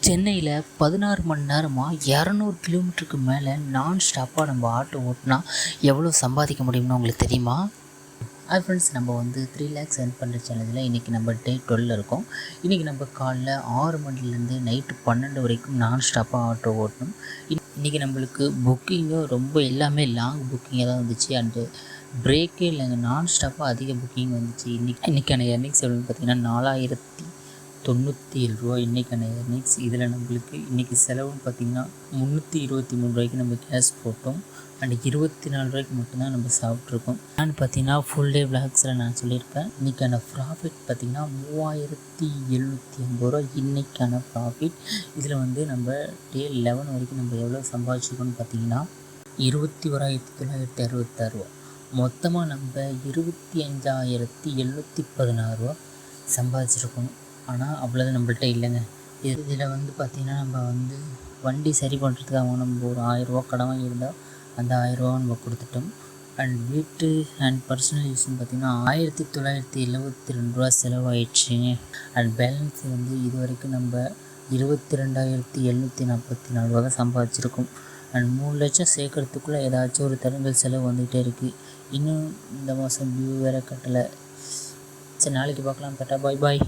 சென்னையில் 16 மணி நேரமாக 200 கிலோமீட்டருக்கு மேலே நான் ஸ்டாப்பாக நம்ம ஆட்டோ ஓட்டினா எவ்வளோ சம்பாதிக்க முடியும்னு உங்களுக்கு தெரியுமா? ஹாய் ஃப்ரெண்ட்ஸ், நம்ம 3 lakhs earn பண்ணுற சேனலில் இன்றைக்கி நம்ம டே 12 இருக்கோம். இன்றைக்கி நம்ம காலைல 6 மணிலேருந்து நைட்டு 12 வரைக்கும் நான் ஸ்டாப்பாக ஆட்டோ ஓட்டணும். இன்றைக்கி நம்மளுக்கு புக்கிங்கும் ரொம்ப எல்லாமே லாங் புக்கிங்காக தான் வந்துச்சு. அண்டு பிரேக்கே இல்லைங்க, நான் ஸ்டாப்பாக அதிக புக்கிங் வந்துச்சு. இன்றைக்கான எர்னிங்ஸ் எவ்வளோன்னு பார்த்தீங்கன்னா 4097 ரூபா இன்றைக்கான எர்னிங்ஸ். இதில் நம்மளுக்கு இன்றைக்கி செலவுன்னு பார்த்திங்கன்னா 323 ரூபாய்க்கு நம்ம கேஷ் போட்டோம். அண்ட் 24 ரூபாய்க்கு மட்டும்தான் நம்ம சாப்பிட்ருக்கோம். நான் பார்த்தீங்கன்னா ஃபுல் டே விளாக்ஸில் நான் சொல்லியிருப்பேன். இன்றைக்கான ப்ராஃபிட் பார்த்திங்கன்னா 3750 ரூபா இன்றைக்கான ப்ராஃபிட். இதில் நம்ம டே 11 வரைக்கும் நம்ம எவ்வளோ சம்பாதிச்சிருக்கோம்னு பார்த்திங்கன்னா 21,966 ரூபா. மொத்தமாக நம்ம 25,716 ரூபா சம்பாதிச்சிருக்கணும். ஆனால் அவ்வளோதான் நம்மள்ட்ட இல்லைங்க. இதில் பார்த்திங்கன்னா நம்ம வண்டி சரி பண்ணுறதுக்காக நம்ம ஒரு 1000 ரூபா கடன் வாங்கியிருந்தால் அந்த 1000 ரூபா நம்ம கொடுத்துட்டோம். அண்ட் வீட்டு அண்ட் பர்சனல் யூஸ்ன்னு பார்த்திங்கன்னா 1972 ரூபா செலவாயிடுச்சுங்க. அண்ட் பேலன்ஸ் இது வரைக்கும் நம்ம 22,744 ரூபா தான் சம்பாதிச்சிருக்கோம். அண்ட் 3 லட்சம் சேர்க்கறதுக்குள்ளே ஏதாச்சும் ஒரு தடங்கல் செலவு வந்துகிட்டே இருக்குது. இன்னும் இந்த மாதம் டியூ வேறு கட்டலை. சரி, நாளைக்கு பார்க்கலாம். டாட்டா, பாய் பாய்.